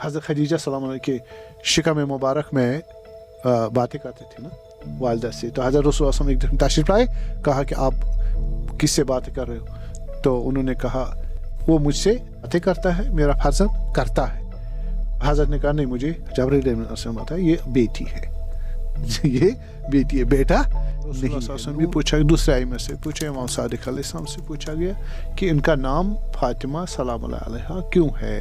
حضرت خدیجہ سلام علیہ کے شکم مبارک میں باتیں کرتے تھے نا والدہ سے، تو حضرت رسول اللہ صلی اللہ علیہ وسلم ایک دن تشریف لائے، کہا کہ آپ کس سے باتیں کر رہے ہو؟ تو انہوں نے کہا وہ مجھ سے باتیں کرتا ہے، میرا فرزند کرتا ہے۔ حضرت نے کہا نہیں، مجھے جبرائیل علیہ السلام آتا ہے، یہ بیٹی ہے، یہ بیٹی ہے، بیٹا نہیں۔ صلی اللہ علیہ وسلم بھی پوچھا، دوسرے ائمہ سے پوچھا، امام صادق علیہ السلام سے پوچھا گیا کہ ان کا نام فاطمہ سلام اللہ علیہا کیوں ہے؟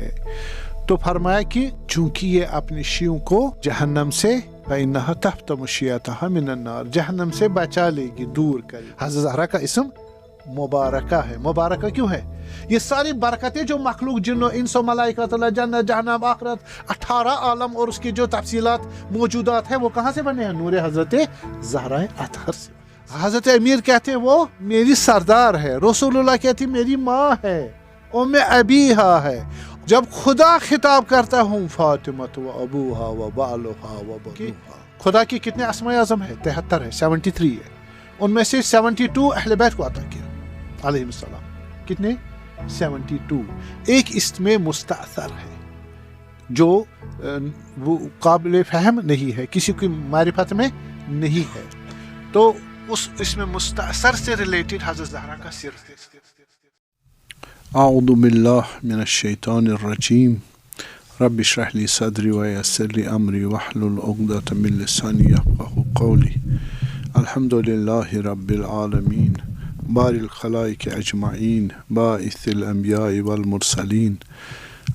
تو فرمایا کہ چونکہ یہ اپنے شیعوں کو جہنم سے فَإِنَّهَا تَحْتَمُ شِيَعَتَهَا مِنَ النَّارِ، جہنم سے بچا لے گی، دور کرے۔ حضرت زہرا کا اسم مبارکہ ہے۔ مبارکہ کیوں ہے؟ یہ ساری برکتیں جو مخلوق جن و انس و ملائکۃ اللہ، جنت جہنم آخرت 18 عالم اور اس کی جو تفصیلات موجودات ہیں وہ کہاں سے بنے ہیں؟ نور حضرت زہرا اطہر سے۔ حضرت امیر کہتے ہیں وہ میری سردار ہے، رسول اللہ کہتی میری ماں ہے، ام ابیہا ہے۔ جب خدا خطاب کرتا ہوں فاطمہ و ابوہا و بالہا و بنوہا، خدا کی کتنے اسماء اعظم ہے؟ 73 ہے، 73 ہے، ان میں سے 72 اہل بیت کو عطا کیا علیہ السلام۔ کتنے؟ 72۔ ایک اس میں مستأثر ہے جو وہ قابل فہم نہیں ہے، کسی کی معرفت میں نہیں ہے، تو اس میں مستأثر سے ریلیٹڈ حضرت زہرا کا صرف ہے۔ اعوذ باللہ من الشیطان الرجیم، رب اشرح لی صدری ویسر لی امری واحلل عقدۃ من لسانی یفقہوا قولی۔ الحمد للہ رب العالمین، بار الخلائق اجمعین، باعث الانبیاء والمرسلین،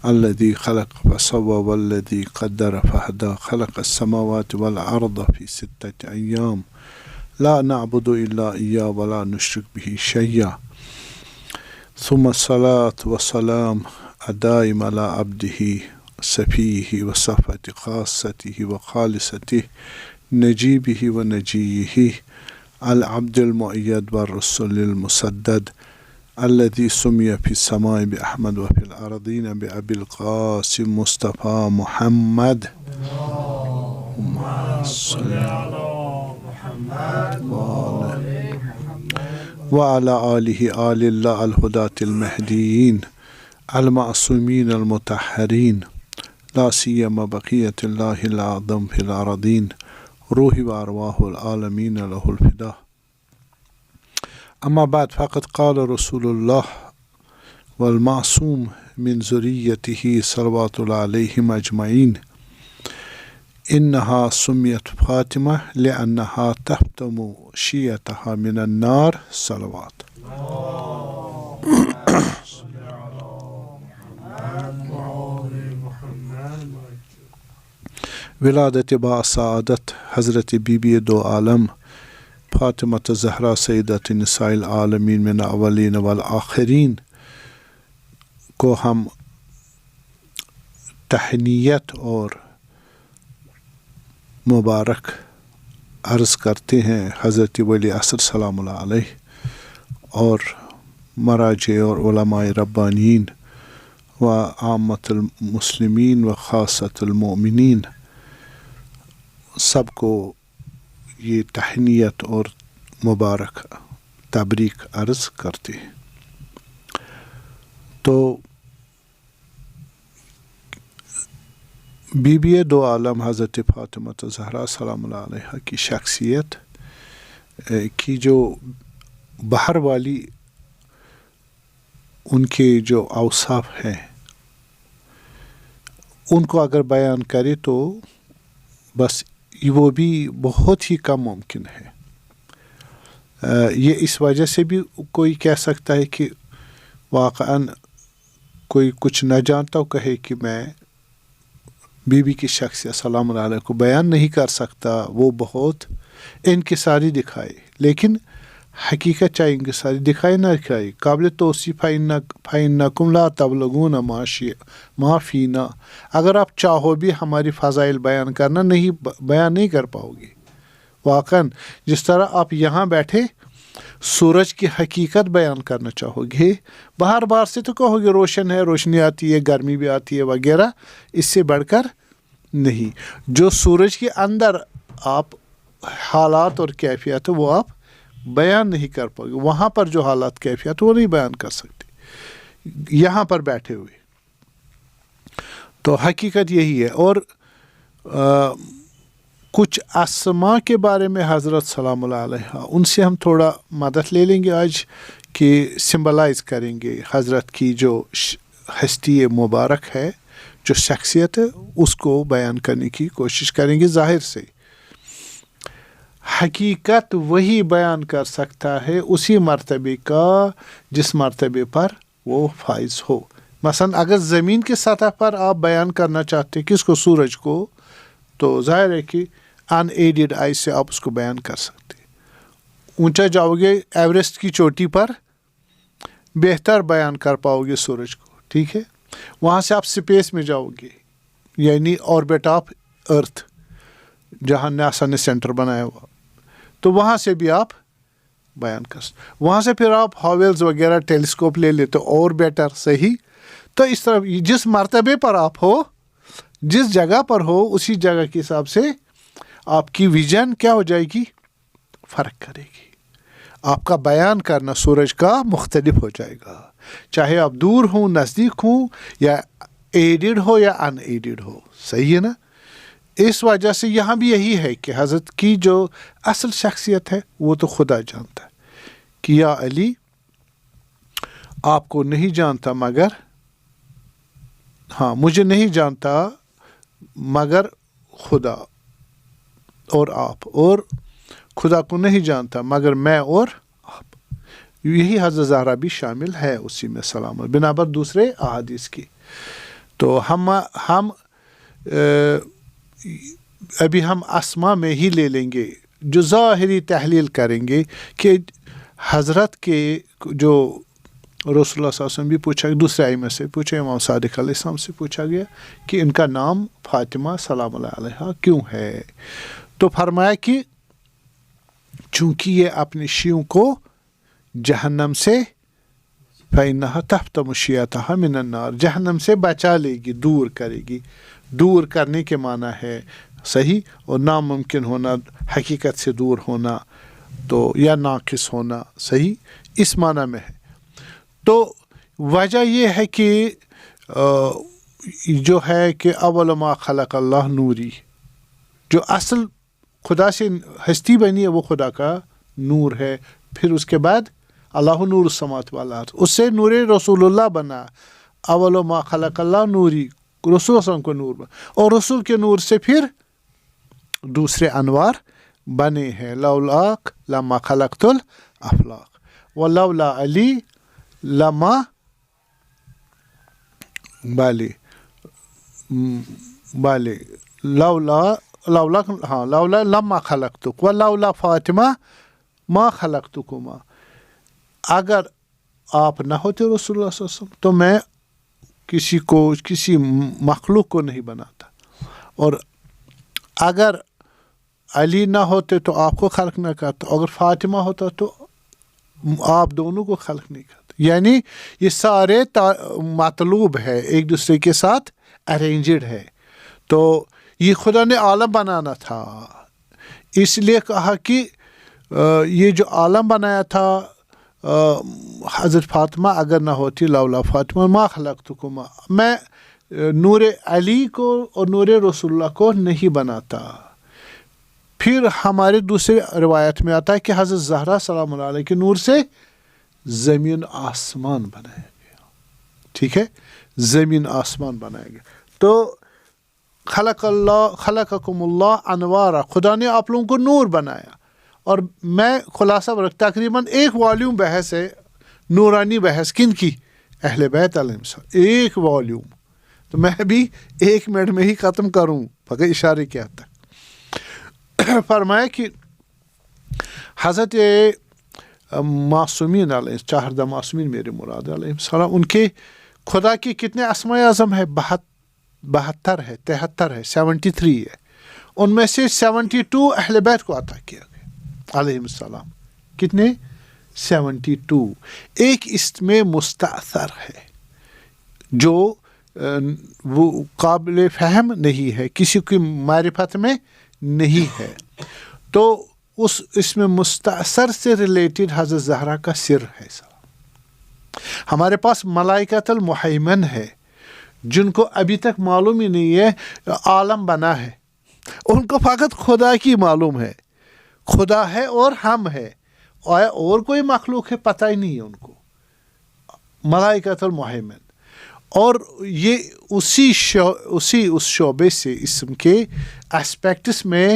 الذي خلق فسوى والذي قدر فهدى، خلق السماوات والارض في 6 ايام لا نعبد الا اياه ولا نشرك به شيئا، ثم الصلاة والسلام الدائم على عبده صفيه وصفوة خاصته وخالصته نجيبه ونجيه العبد المؤيد والرسول المسدد الذي سمي في السماء بأحمد وفي الأرضين بأبي القاسم مصطفى محمد، اللهم صل على محمد وعلى آله آل الله الهداة المهديين المعصومين المطهرين، لا سيما بقية الله الأعظم في الأرضين، روح وأرواح العالمين له الفداء۔ أما بعد، فقد قال رسول الله والمعصوم من ذريته صلوات الله عليهم أجمعين، إنها سميت فاطمة لأنها تحتم شيعتها من النار، صلوات۔ ولادت با سعادت حضرت بی بی دو عالم فاطمہ زہرا سیدۃ نساء العالمین من الاولین والآخرین کو ہم تہنیت اور مبارک عرض کرتے ہیں حضرت ولی عصر سلام اللہ علیہ اور مراجع اور علماء ربانیین و عامت المسلمین و خاصت المؤمنین، سب کو یہ تہنیت اور مبارک تبریک عرض کرتے ہیں۔ تو بی بی دو عالم حضرت فاطمہ زہرا سلام اللہ علیہ کی شخصیت کی جو باہر والی ان کے جو اوصاف ہیں ان کو اگر بیان کرے تو بس وہ بھی بہت ہی کم ممکن ہے۔ یہ اس وجہ سے بھی کوئی کہہ سکتا ہے کہ واقعاً کوئی کچھ نہ جانتا ہو کہے کہ میں بی بی کی شخصیت سلام اللہ علیہ کو بیان نہیں کر سکتا، وہ بہت انکساری دکھائے، لیکن حقیقت چاہے انکساری دکھائے نہ دکھائے، قابل توصیف فَإِنَّكُمْ لَا تَبْلُغُونَ مَا فِينَا، اگر آپ چاہو بھی ہماری فضائل بیان کرنا بیان نہیں کر پاؤ گے۔ واقعاً جس طرح آپ یہاں بیٹھے سورج کی حقیقت بیان کرنا چاہو گے، باہر باہر سے تو کہو گے روشن ہے، روشنی آتی ہے، گرمی بھی آتی ہے وغیرہ، اس سے بڑھ کر نہیں۔ جو سورج کے اندر آپ حالات اور کیفیت وہ آپ بیان نہیں کر پاؤ گے، وہاں پر جو حالات کیفیت وہ نہیں بیان کر سکتے یہاں پر بیٹھے ہوئے۔ تو حقیقت یہی ہے. اور کچھ اسما کے بارے میں حضرت سلام اللہ علیہ ان سے ہم تھوڑا مدد لے لیں گے آج کہ سمبلائز کریں گے حضرت کی جو ہستی مبارک ہے, جو شخصیت ہے, اس کو بیان کرنے کی کوشش کریں گے. ظاہر سے حقیقت وہی بیان کر سکتا ہے اسی مرتبے کا جس مرتبے پر وہ فائز ہو. مثلا اگر زمین کے سطح پر آپ بیان کرنا چاہتے ہیں کس کو, سورج کو, تو ظاہر ہے کہ ان ایڈیڈ آئی سے آپ اس کو بیان کر سکتے. اونچا جاؤ گے ایوریسٹ کی چوٹی پر, بہتر بیان کر پاؤ گے سورج کو, ٹھیک ہے. وہاں سے آپ اسپیس میں جاؤ گے, یعنی آربٹ آف ارتھ جہاں ناسا نے سینٹر بنایا ہوا, تو وہاں سے بھی آپ بیان کر سکتے. وہاں سے پھر آپ ہاویلز وغیرہ ٹیلیسکوپ لے لیتے اور بیٹر, صحیح. تو اس طرح جس مرتبے پر آپ ہو, جس جگہ پر ہو, اسی جگہ کے حساب سے آپ کی ویژن کیا ہو جائے گی, فرق کرے گی. آپ کا بیان کرنا سورج کا مختلف ہو جائے گا, چاہے آپ دور ہوں, نزدیک ہوں, یا ایڈیڈ ہو یا ان ایڈیڈ ہو, صحیح ہے نا. اس وجہ سے یہاں بھی یہی ہے کہ حضرت کی جو اصل شخصیت ہے وہ تو خدا جانتا ہے کہ یا علی آپ کو نہیں جانتا مگر, ہاں مجھے نہیں جانتا مگر خدا اور آپ, اور خدا کو نہیں جانتا مگر میں اور آپ. یہی حضرت زہرا بھی شامل ہے اسی میں سلام بنابر دوسرے احادیث کی. تو ہم ابھی ہم اسما میں ہی لے لیں گے, جو ظاہری تحلیل کریں گے کہ حضرت کے جو رسول اللہ صلی اللہ علیہ وسلم بھی پوچھا, دوسرے ائمہ سے پوچھا, امام صادق علیہ السلام سے پوچھا گیا کہ ان کا نام فاطمہ سلام اللہ علیہ کیوں ہے, تو فرمایا کہ چونکہ یہ اپنے شیعوں کو جہنم سے فَإِنَّهَا تَحْتَمُ شِيَعَتَهَا مِنَ النَّارِ, جہنم سے بچا لے گی, دور کرے گی. دور کرنے کے معنی ہے صحیح, اور ناممکن ہونا, حقیقت سے دور ہونا, تو یا ناقص ہونا, صحیح, اس معنی میں ہے. تو وجہ یہ ہے کہ جو ہے کہ اول ما خلق اللہ نوری, جو اصل خدا سے ہستی بنی ہے وہ خدا کا نور ہے. پھر اس کے بعد اللہ نور السماوات والارض, اس سے نور رسول اللہ بنا. اول ما خلق اللہ نوری, رسول اللہ کو نور بنا, اور رسول کے نور سے پھر دوسرے انوار بنے ہیں. لولاک لما خلقت الافلاق ولولا علی لما بالے لولا لما خلقتک ولولا فاطمہ ما خلقتکما. اگر آپ نہ ہوتے رسول اللہ صلی اللہ علیہ وسلم تو میں کسی مخلوق کو نہیں بناتا, اور اگر علی نہ ہوتے تو آپ کو خلق نہ کرتا, اگر فاطمہ ہوتا تو آپ دونوں کو خلق نہیں کرتا. یعنی یہ سارے مطلوب ہے, ایک دوسرے کے ساتھ ارینجڈ ہے. تو یہ خدا نے عالم بنانا تھا, اس لیے کہا کہ یہ جو عالم بنایا تھا حضرت فاطمہ اگر نہ ہوتی, لولا فاطمہ ما خلقتکما, میں نور علی کو اور نور رسول اللہ کو نہیں بناتا. پھر ہمارے دوسرے روایت میں آتا ہے کہ حضرت زہرا سلام اللہ علیہ کے نور سے زمین آسمان بنایا گیا, ٹھیک ہے, زمین آسمان بنایا گیا. تو خلقکم اللہ انوارا, خدا نے آپ لوگوں کو نور بنایا. اور میں خلاصہ تقریباً 1 والیوم بحث ہے, نورانی بحث, کن کی, اہل بیت علیہ السلام, 1 والیوم. تو میں بھی 1 منٹ میں ہی ختم کروں, بغیر اشارے کیا تک. فرمایا کہ حضرت معصومین علیہ, 4 معصومین میرے مراد علیہ السلام, ان کے خدا کی کتنے اسماء اعظم ہے, 72 ہے, 73 ہے, 73 ہے. ان میں سے 72 اہل بیت کو عطا کیا گیا علیہ السلام. کتنے, 72. ایک اس میں مستأثر ہے جو وہ قابل فہم نہیں ہے, کسی کی معرفت میں نہیں ہے. تو اس میں مستأثر سے ریلیٹڈ حضرت زہرا کا سر ہے. ہمارے پاس ملائکۃ المہیمن ہے جن کو ابھی تک معلوم ہی نہیں ہے عالم بنا ہے، ان کو فقط خدا کی معلوم ہے، خدا ہے اور ہم ہے، اور کوئی مخلوق ہے پتہ ہی نہیں ہے ان کو، ملائکۃ المہیمن. اور یہ اس شعبے سے اسم کے اسپیکٹس میں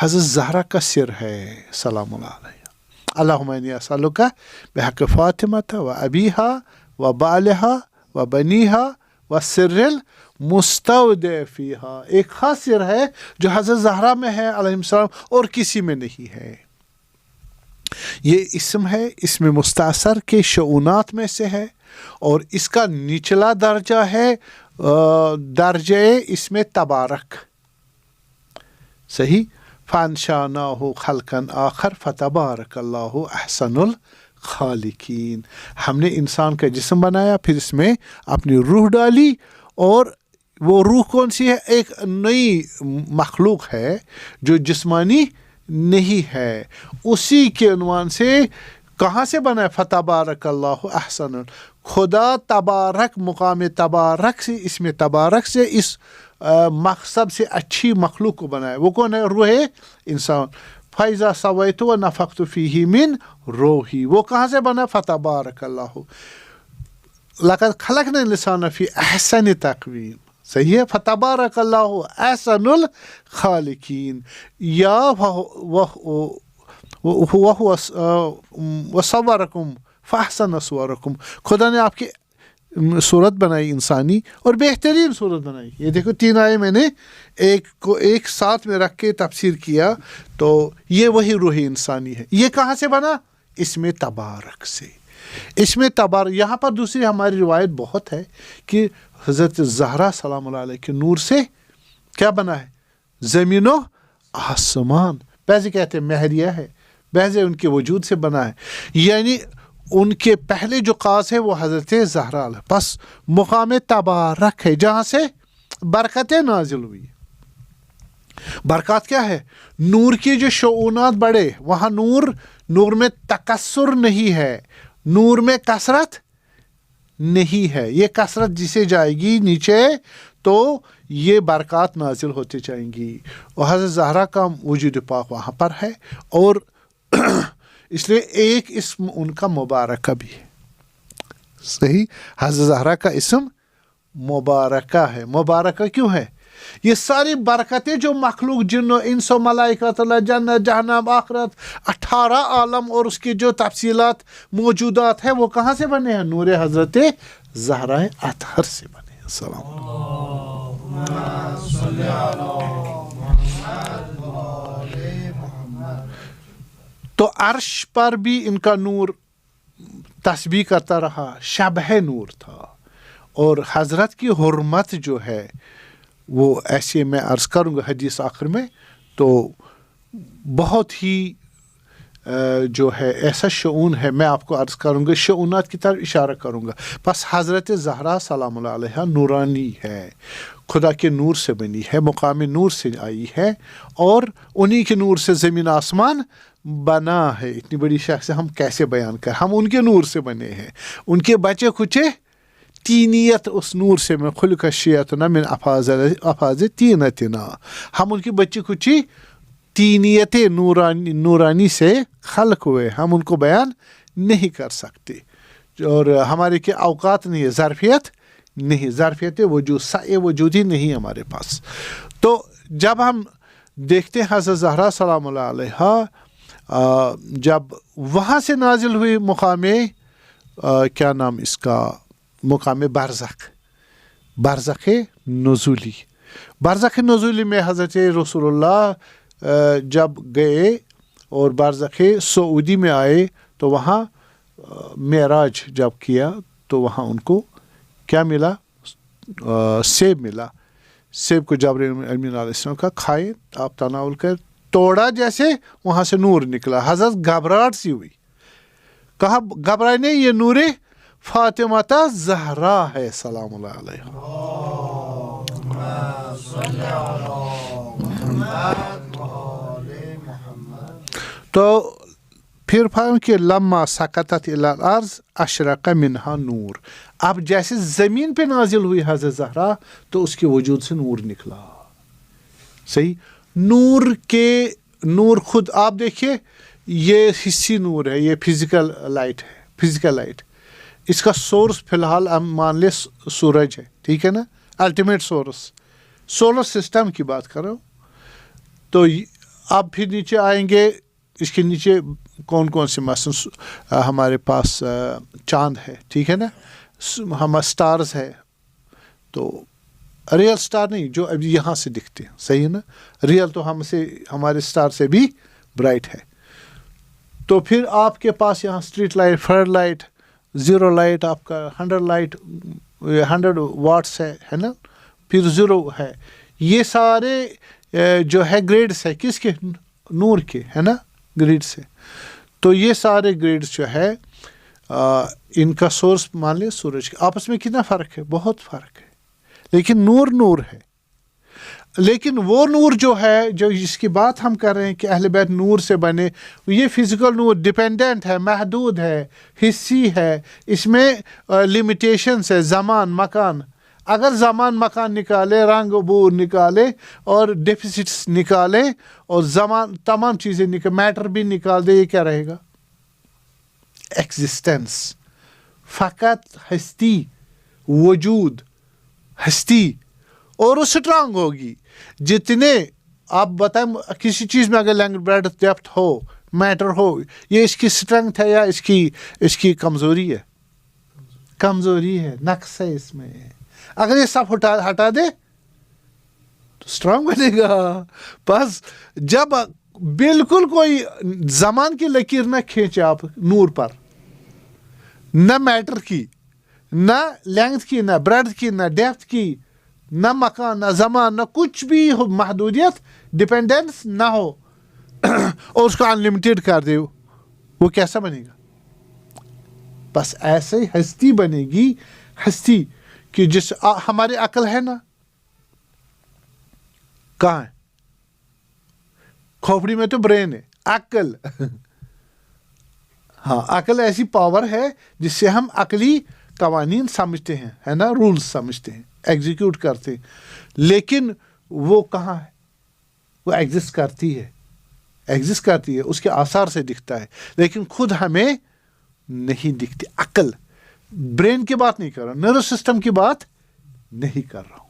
حضرت زہرا کا سر ہے سلام اللہ علیہ. اللہم انی اسألک بحق فاطمۃ و ابیہا و بالہا و بنیہا و سر المستودع فیہا. ایک خاص سر ہے جو حضرت زہرا میں ہے علیہ السلام اور کسی میں نہیں ہے. یہ اسم ہے، اسم مستأثر کے شؤونات میں سے ہے، اور اس کا نچلا درجہ ہے درجہ اسم تبارک. صحیح. فانشاناہ خلقا آخر فتبارک اللہ احسن الخالقین. ہم نے انسان کا جسم بنایا، پھر اس میں اپنی روح ڈالی، اور وہ روح کون سی ہے؟ ایک نئی مخلوق ہے جو جسمانی نہیں ہے. اسی کے عنوان سے کہاں سے بنا ہے؟ فتبارک اللہ احسن. خدا تبارک، مقام تبارک سے، اسم تبارک سے اس مقصد سے اچھی مخلوق کو بنایا. وہ کون ہے؟ روح انسان. فَإِذَا سَوَيْتُ وَنَفَخْتُ فِيهِ مِنْ رُوحِي. وہ کہاں سے بنا؟ فتبارک اللہ. لَقَدْ خَلَقْنَا الْإِنسَانَ فِي أَحْسَنِ تَقْوِيمٍ. صحیح ہے. فتبارک اللہ احسن الخالقین. یا وصورکم فاحسن صورکم. خدا نے آپ کی صورت بنائی انسانی اور بہترین صورت بنائی. یہ دیکھو 3 آئے میں نے ایک کو ایک ساتھ میں رکھ کے تفسیر کیا، تو یہ وہی روح انسانی ہے. یہ کہاں سے بنا؟ اسم تبارک سے. اسم تبارک. یہاں پر دوسری ہماری روایت بہت ہے کہ حضرت زہرا سلام اللہ علیہ کے نور سے کیا بنا ہے؟ زمین و آسمان. بعض کہتے ہیں مہریہ ہے، بعض ان کے وجود سے بنا ہے. یعنی ان کے پہلے جو قاص ہے وہ حضرت زہرا علیہ. بس مقام تبارک ہے جہاں سے برکتیں نازل ہوئی. برکات کیا ہے؟ نور کی جو شعونات بڑھے، وہاں نور میں تکثر نہیں ہے، نور میں کثرت نہیں ہے. یہ کثرت جسے جائے گی نیچے تو یہ برکات نازل ہوتی جائیں گی. اور حضرت زہرا کا وجود پاک وہاں پر ہے، اور اس لیے ایک اسم ان کا مبارکہ بھی ہے. صحیح. حضرت زہرا کا اسم مبارکہ ہے. مبارکہ کیوں ہے؟ یہ ساری برکتیں جو مخلوق جن و انس و ملائکۃ اللہ، جنت، جہنم، آخرت، 18 عالم اور اس کی جو تفصیلات موجودات ہیں، وہ کہاں سے بنے ہیں؟ نور حضرت زہرا اطہر سے بنے ہیں. السلام تو عرش پر بھی ان کا نور تسبیح کرتا رہا، شبہ نور تھا. اور حضرت کی حرمت جو ہے وہ ایسے میں عرض کروں گا حدیث آخر میں، تو بہت ہی جو ہے ایسا شعون ہے. میں آپ کو عرض کروں گا، شعونات کی طرف اشارہ کروں گا. بس حضرت زہرا سلام اللہ علیہ نورانی ہے، خدا کے نور سے بنی ہے، مقام نور سے آئی ہے، اور انہی کے نور سے زمین آسمان بنا ہے. اتنی بڑی شخص ہم کیسے بیان کریں؟ ہم ان کے نور سے بنے ہیں. ان کے بچے کچھ تینیت اس نور سے میں خلق شیعتنا من افاظ تینتنا. ہم ان کے بچے کچھ تینیت نورانی سے خلق ہوئے. ہم ان کو بیان نہیں کر سکتے، اور ہمارے کے اوقات نہیں ہے، ظرفیت نہیں، ظرفیت وجود، سعی وجود ہی نہیں ہمارے پاس. تو جب ہم دیکھتے ہیں حضرت زہرا سلام اللہ علیہ جب وہاں سے نازل ہوئی مقام کیا نام اس کا، مقام برزخ نزولی. برزخ نزولی میں حضرت رسول اللہ جب گئے اور برزخ سعودی میں آئے تو وہاں معراج جب کیا تو وہاں ان کو کیا ملا؟ سیب ملا. سیب کو جبرائیل امین علیہ السلام کا کھائے، آپ تناول کر، توڑا جیسے وہاں سے نور نکلا. حضرت گھبراہٹ سی ہوئی، کہا گھبرائے نہیں، یہ نور فاطمہ زہرا ہے سلام اللہ علیہ. تو پھر فرمایا کہ لما سقطت الی الارض اشرق منہا نور. اب جیسے زمین پہ نازل ہوئی حضرت زہرا تو اس کے وجود سے نور نکلا. صحیح. نور خود آپ دیکھیے یہ حصی نور ہے, یہ فزیکل لائٹ ہے, فزیکل لائٹ. اس کا سورس فی الحال ہم مان لیں سورج ہے, ٹھیک ہے نا, الٹیمیٹ سورس. سولر سسٹم کی بات کر رہا ہوں. تو اب پھر نیچے آئیں گے, اس کے نیچے کون کون سے مثلا ہمارے پاس چاند ہے, ٹھیک ہے نا, ہم سٹارز ہے. تو ریئل سٹار نہیں جو ابھی یہاں سے دکھتے ہیں, صحیح ہے نا, ریئل تو ہمارے سٹار سے بھی برائٹ ہے. تو پھر آپ کے پاس یہاں street light, flood light, zero light, آپ کا 100 لائٹ 100 واٹس ہے نا, پھر زیرو ہے. یہ سارے جو ہے گریڈس ہے کس کے, نور کے, ہے نا, گریڈس ہے. تو یہ سارے گریڈس جو ہے ان کا سورس مان لیں سورج کے. آپس میں کتنا فرق ہے, بہت فرق ہے, لیکن نور ہے. لیکن وہ نور جو ہے, جو جس کی بات ہم کر رہے ہیں کہ اہل بیت نور سے بنے, یہ فزیکل نور ڈیپینڈنٹ ہے, محدود ہے, حصی ہے, اس میں لمیٹیشنس ہے, زمان مکان. اگر زمان مکان نکالے, رنگ بو نکالے اور ڈیفیسٹس نکالے اور زمان تمام چیزیں میٹر بھی نکال دے, یہ کیا رہے گا؟ ایگزسٹنس. فقط ہستی, وجود, ہستی, اور وہ اسٹرانگ ہوگی. جتنے آپ بتائیں کسی چیز میں اگر لینگتھ بریڈتھ ڈیپتھ ہو, میٹر ہو, یہ اس کی اسٹرینگتھ ہے یا اس کی کمزوری ہے؟ کمزوری ہے, نقص ہے اس میں. اگر یہ سب ہٹا دے تو اسٹرانگ بنے گا. بس جب بالکل کوئی زمان کی لکیر نہ کھینچے آپ نور پر, نہ میٹر کی, نہ لینگتھ کی, نہ بریڈتھ کی, نہ ڈیپتھ کی, نہ مکان, نہ زمان, نہ کچھ بھی ہو, محدودیت, ڈپینڈنس نہ ہو, اور اس کو انلمیٹیڈ کر دے, وہ کیسا بنے گا؟ بس ایسے ہی ہستی بنے گی. ہستی کہ جس ہماری عقل ہے نا, کہاں ہے؟ کھوپڑی میں تو برین ہے, عقل. ہاں, عقل ایسی پاور ہے جس سے ہم عقلی قوانین سمجھتے ہیں, ہے نا, رولز سمجھتے ہیں, ایگزیکیوٹ کرتے ہیں. لیکن وہ کہاں ہے؟ وہ ایگزسٹ کرتی ہے, اس کے آثار سے دکھتا ہے, لیکن خود ہمیں نہیں دکھتی. عقل, برین کی بات نہیں کر رہا ہوں, نرو سسٹم کی بات نہیں کر رہا ہوں,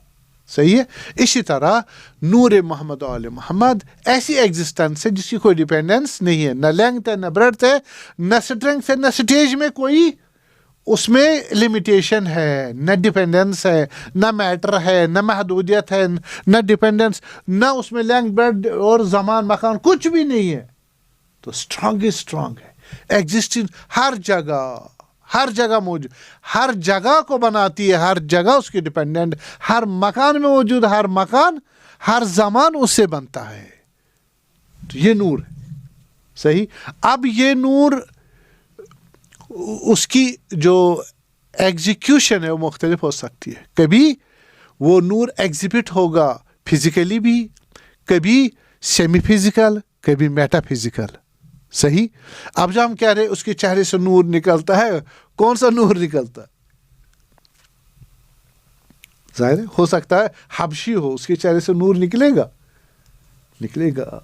صحیح ہے. اسی طرح نور محمد و آل محمد ایسی ایگزسٹنس ہے جس کی کوئی ڈیپینڈنس نہیں ہے, نہ لینگتھ ہے, نہ بریڈتھ ہے, نہ اسٹرینگتھ ہے, نہ اسٹیج میں کوئی اس میں لمیٹیشن ہے, نہ ڈیپینڈنس ہے, نہ میٹر ہے, نہ محدودیت ہے, نہ ڈیپینڈنس, نہ اس میں لینگتھ بریڈتھ اور زمان مکان کچھ بھی نہیں ہے. تو اسٹرانگ ہے. ایگزسٹنس ہر جگہ موجود, ہر جگہ کو بناتی ہے, ہر جگہ اس کی ڈیپینڈنٹ, ہر مکان میں موجود, ہر مکان ہر زمان اس سے بنتا ہے. تو یہ نور ہے, صحیح. اب یہ نور اس کی جو ایگزیکیوشن ہے وہ مختلف ہو سکتی ہے. کبھی وہ نور ایگزیبٹ ہوگا فزیکلی بھی, کبھی سیمی فزیکل, کبھی میٹا فزیکل, صحیح. اب جو ہم کہہ رہے اس کے چہرے سے نور نکلتا ہے, کون سا نور نکلتا ہے؟ ظاہر ہو سکتا ہے حبشی ہو, اس کے چہرے سے نور نکلے گا.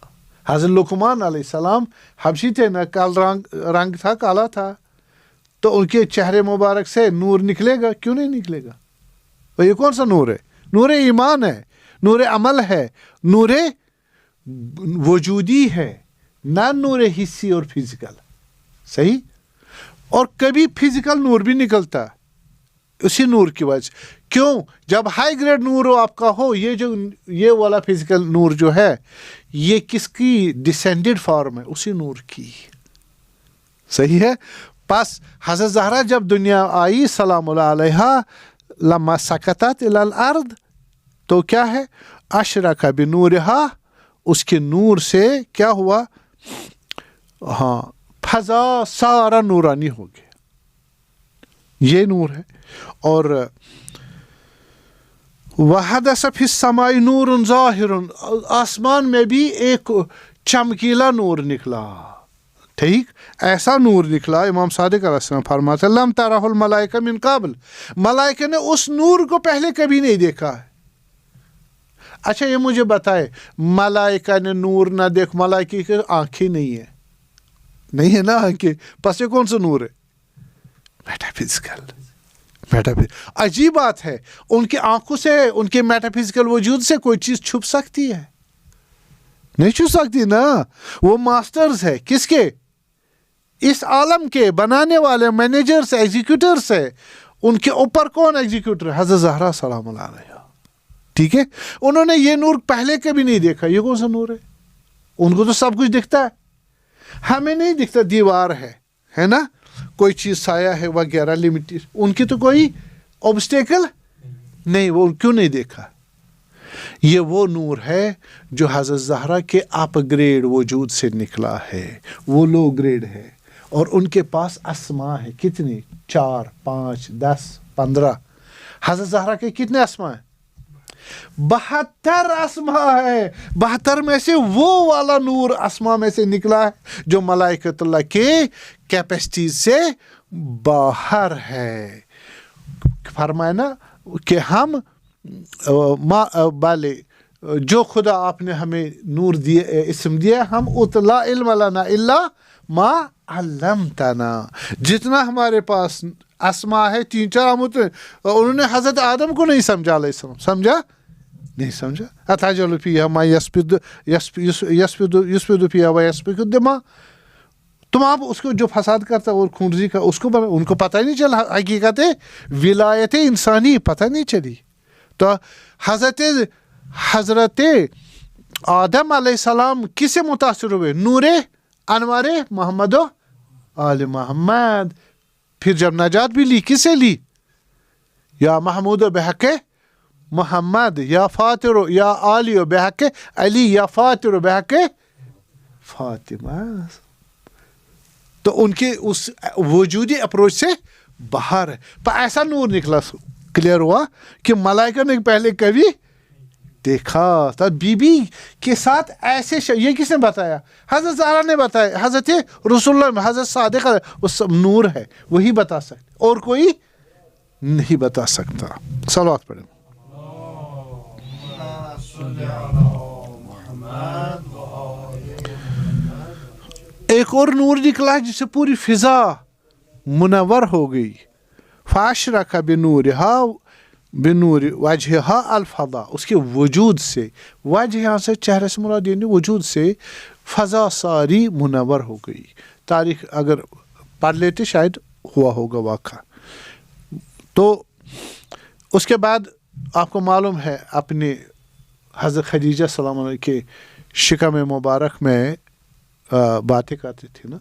حضرت لقمان علیہ السلام حبشی تھے نا, رنگ تھا, کالا تھا, تو ان کے چہرے مبارک سے نور نکلے گا, کیوں نہیں نکلے گا؟ اور یہ کون سا نور ہے؟ نور ایمان ہے, نور عمل ہے, نور وجودی ہے, نہ نور حصی اور فزیکل, صحیح. اور کبھی فزیکل نور بھی نکلتا ہے اسی نور کی وجہ سے. کیوں؟ جب ہائی گریڈ نور آپ کا ہو, یہ والا فزیکل نور جو ہے یہ کس کی ڈسینڈڈ فارم ہے؟ اسی نور کی, صحیح ہے. بس حضرت زہرا جب دنیا آئی سلام اللہ علیہا, لما سقطت الی الارض, تو کیا ہے؟ اشرق بنورہا, اس کے نور سے کیا ہوا؟ ہاں, فضا سارا نورانی ہو گیا. یہ نور ہے. اور وحدث فی السماء نور ظاہر, آسمان میں بھی ایک چمکیلا نور نکلا, ٹھیک ایسا نور نکلا. امام صادق علیہ السلام فرماتے ہیں لم ترہ الملائکہ من قبل, ملائکہ نے اس نور کو پہلے کبھی نہیں دیکھا ہے. اچھا یہ مجھے بتائے, ملائکہ نے نور نہ دیکھ, ملائکہ کی آنکھیں نہیں ہے, نہیں ہے نا آنکھیں, پس یہ کون سا نور ہے؟ Meta physical. عجیب بات ہے, ان کی آنکھوں سے, ان کے میٹا فزیکل وجود سے کوئی چیز چھپ سکتی ہے؟ نہیں چھپ سکتی نا. وہ ماسٹرز ہے کس کے؟ اس عالم کے بنانے والے, مینیجرز, ایگزیکیوٹرز ہے. ان کے اوپر کون ایگزیکیوٹر ہے؟ حضرت زہرا سلام اللہ علیہ. ٹھیک ہے, انہوں نے یہ نور پہلے کبھی نہیں دیکھا. یہ کون سا نور ہے؟ ان کو تو سب کچھ دکھتا ہے, ہمیں نہیں دکھتا. دیوار ہے نا, کوئی چیز سایہ ہے وغیرہ لمیٹیڈ, ان کی تو کوئی اوبسٹیکل نہیں. وہ کیوں نہیں دیکھا؟ یہ وہ نور ہے جو حضرت زہرا کے اپ گریڈ وجود سے نکلا ہے. وہ لو گریڈ ہے, اور ان کے پاس اسماء ہے. کتنی؟ 4 5 10 15. حضرت زہرا کے کتنے اسماء ہیں؟ 72 اسماء ہے. 72 میں سے وہ والا نور اسماء میں سے نکلا ہے جو ملائکۃ اللہ کے کیپیسٹی سے باہر ہے. فرمایا نا کہ ہم بالے جو خدا آپ نے ہمیں نور دیے, اسم دیا, ہم لا علم لنا الا ما علمتنا. جتنا ہمارے پاس اسماء ہے 3 4 انہوں نے حضرت آدم کو نہیں سمجھا علیہ السلام. سمجھا؟ نہیں سمجھا. اتجعل فیہا ما یسفد فیہا ویسفک الدماء. تم آپ اس کو جو فساد کرتا اور خونریزی کا, اس کو ان کو پتہ ہی نہیں چلا حقیقت ولایت انسانی, پتہ نہیں چلی. تو حضرت آدم علیہ السلام کس سے متاثر ہوئے؟ نور انوار محمد و آل محمد. پھر جب نجات بھی لی, کس سے لی؟ یا محمود و بحق محمد, یا فاطر و یا علی و بحق علی, یا فاطر و بحق فاطمہ. تو ان کے اس وجودی اپروچ سے باہر ہے. پر ایسا نور نکلا, کلیئر ہوا کہ ملائکہ نے پہلے کبھی دیکھا تھا. بی بی کے ساتھ ایسے یہ کس نے بتایا؟ حضرت زہرا نے بتایا. حضرت رسول اللہ, حضرت صادق, وہ سب نور ہے, وہی بتا سکتے, اور کوئی نہیں بتا سکتا. صلوات پڑھیں. ایک اور نور نکلا ہے جس سے پوری فضا منور ہو گئی. فاشرک بنورہا بنور وجہہا الفضا. اس کے وجود سے, وجہ یہاں سے چہرے سے مراد یعنی وجود سے فضا ساری منور ہو گئی. تاریخ اگر پڑھ لیتے شاید ہوا ہوگا واقعہ. تو اس کے بعد آپ کو معلوم ہے اپنے حضرت خدیجہ سلام علیہ کے شکم مبارک میں باتیں کرتی تھی نا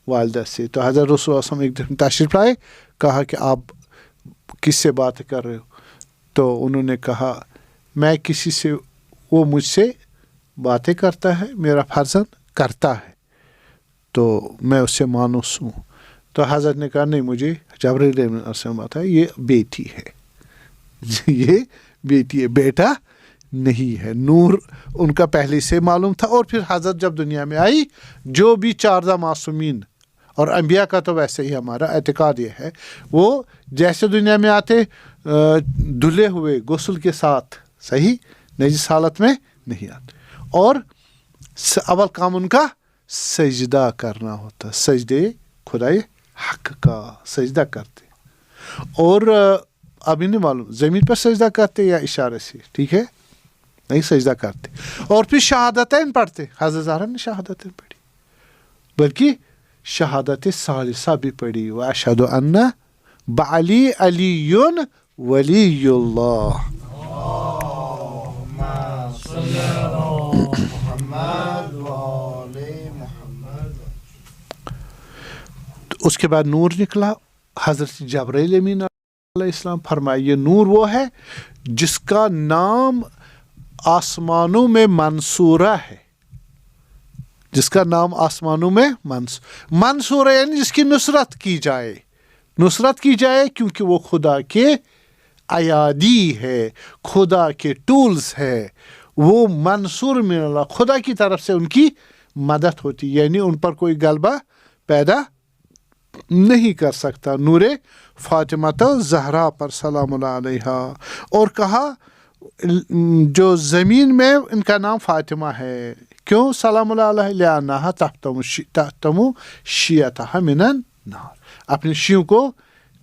والدہ سے. تو حضرت رسول اللہ صلی اللہ علیہ وسلم ایک دن تشریف لائے, کہا کہ آپ کس سے بات کر رہے ہو؟ تو انہوں نے کہا میں کسی سے, وہ مجھ سے باتیں کرتا ہے, میرا فرزند کرتا ہے, تو میں اس سے مانوس ہوں. تو حضرت نے کہا نہیں, مجھے جبرائیل علیہ السلام بات ہے, یہ بیٹی ہے, یہ بیٹی ہے, بیٹا نہیں ہے. نور ان کا پہلے سے معلوم تھا. اور پھر حضرت جب دنیا میں آئی, جو بھی 14 معصومین اور انبیاء کا تو ویسے ہی ہمارا اعتقاد یہ ہے, وہ جیسے دنیا میں آتے دھلے ہوئے غسل کے ساتھ, صحیح, نجس حالت میں نہیں آتے. اور اول کام ان کا سجدہ کرنا ہوتا, سجدے خدائے حق کا سجدہ کرتے. اور ابھی نہیں معلوم زمین پر سجدہ کرتے یا اشارے سے, ٹھیک ہے, نہیں سجدہ کرتے. اور پھر شہادتین پڑھتے. حضرت زہرا نے شہادتین پڑھی, بلکہ شہادت ثالثہ بھی پڑھی. واشہد ان بعلی علی ولی اللہ. اس کے بعد نور نکلا. حضرت جبرائیل امین علیہ السلام فرمایا یہ نور وہ ہے جس کا نام آسمانوں میں منصورہ ہے, جس کا نام آسمانوں میں منصور ہے, یعنی جس کی نصرت کی جائے, نصرت کی جائے, کیونکہ وہ خدا کے ایادی ہے, خدا کے ٹولز ہے. وہ منصور من اللہ, خدا کی طرف سے ان کی مدد ہوتی, یعنی ان پر کوئی غلبہ پیدا نہیں کر سکتا. نور فاطمہ زہرا پر سلام اللہ علیہا. اور کہا جو زمین میں ان کا نام فاطمہ ہے. کیوں سلام اللہ علیہ؟ لأنہا تحتم شیعتہا من النار. اپنے شیعوں کو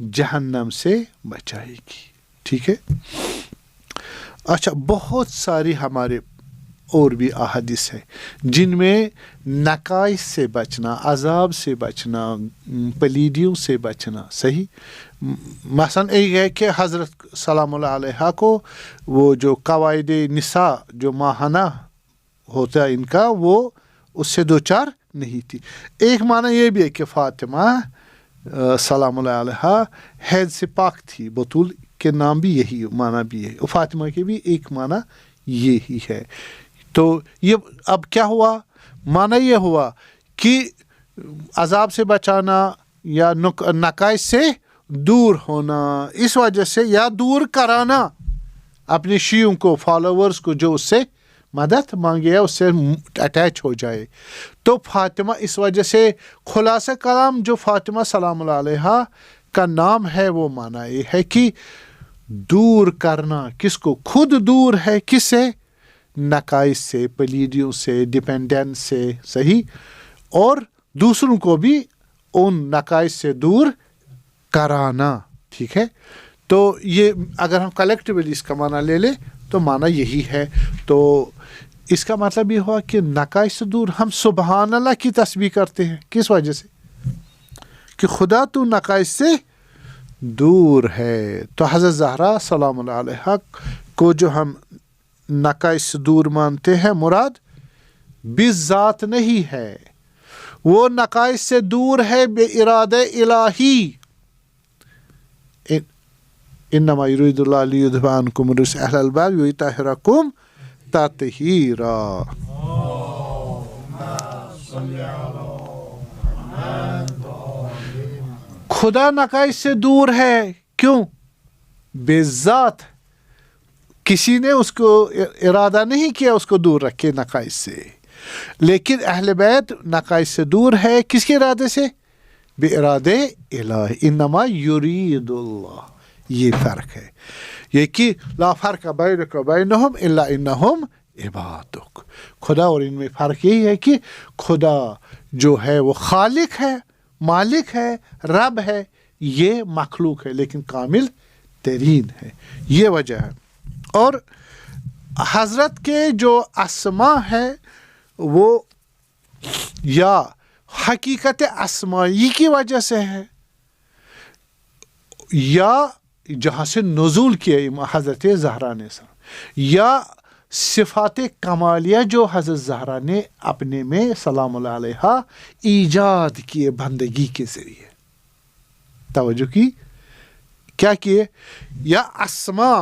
جہنم سے بچائے گی. ٹھیک ہے. اچھا بہت ساری ہمارے اور بھی احادیث ہے جن میں نقائص سے بچنا، عذاب سے بچنا، پلیدیوں سے بچنا. صحیح. مثلا ایک ہے کہ حضرت سلام اللہ علیہ کو وہ جو قواعد نساء جو ماہانہ ہوتا ہے ان کا، وہ اس سے دوچار نہیں تھی. ایک معنی یہ بھی ہے کہ فاطمہ سلام اللہ علیہ حیض سے پاک تھی. بطول کے نام بھی یہی معنی بھی ہے. فاطمہ کے بھی ایک معنی یہی ہے. تو یہ اب کیا ہوا؟ معنی یہ ہوا کہ عذاب سے بچانا یا نقائص سے دور ہونا، اس وجہ سے، یا دور کرانا اپنے شیعوں کو، فالوورز کو جو اس سے مدد مانگے یا اس سے اٹیچ ہو جائے. تو فاطمہ اس وجہ سے خلاصہ کلام جو فاطمہ سلام اللہ علیہ کا نام ہے وہ معنی یہ ہے کہ دور کرنا. کس کو؟ خود دور ہے کس سے؟ نقائص سے، پلیدیوں سے، ڈپینڈنس سے. صحیح. اور دوسروں کو بھی ان نقائص سے دور کرانا. ٹھیک ہے. تو یہ اگر ہم کلیکٹیولی اس کا معنی لے لیں تو معنی یہی ہے. تو اس کا مطلب یہ ہوا کہ نقائص سے دور. ہم سبحان اللہ کی تسبیح کرتے ہیں کس وجہ سے؟ کہ خدا تو نقائص سے دور ہے. تو حضرت زہرا سلام اللہ علیہ کو جو ہم نقائص سے دور مانتے ہیں، مراد بالذات نہیں ہے، وہ نقائص سے دور ہے بے ارادہ الہی. انما یرید اللہ لیذھب عنکم الرجس اہل البیت ویطہرکم تطہیرا. خدا نقائص سے دور ہے. کیوں؟ بے ذات. کسی نے اس کو ارادہ نہیں کیا اس کو دور رکھے نقائص سے. لیکن اہل بیت نقائص سے دور ہے کس کے ارادے سے؟ بے ارادہ الہی. انما یرید اللہ. یہ فرق ہے. یہ کہ لا فرق بینک و بینہم الا انہم عبادک. خدا اور ان میں فرق یہی ہے کہ خدا جو ہے وہ خالق ہے، مالک ہے، رب ہے. یہ مخلوق ہے لیکن کامل ترین ہے. یہ وجہ ہے. اور حضرت کے جو اسما ہے وہ یا حقیقت اسمائی کی وجہ سے ہے، یا جہاں سے نزول کیا حضرت زہرا نے، یا صفات کمالیہ جو حضرت زہرا نے اپنے میں سلام اللہ علیہ ایجاد کیے بندگی کے ذریعے. توجہ کی کیا کیے؟ یا اسما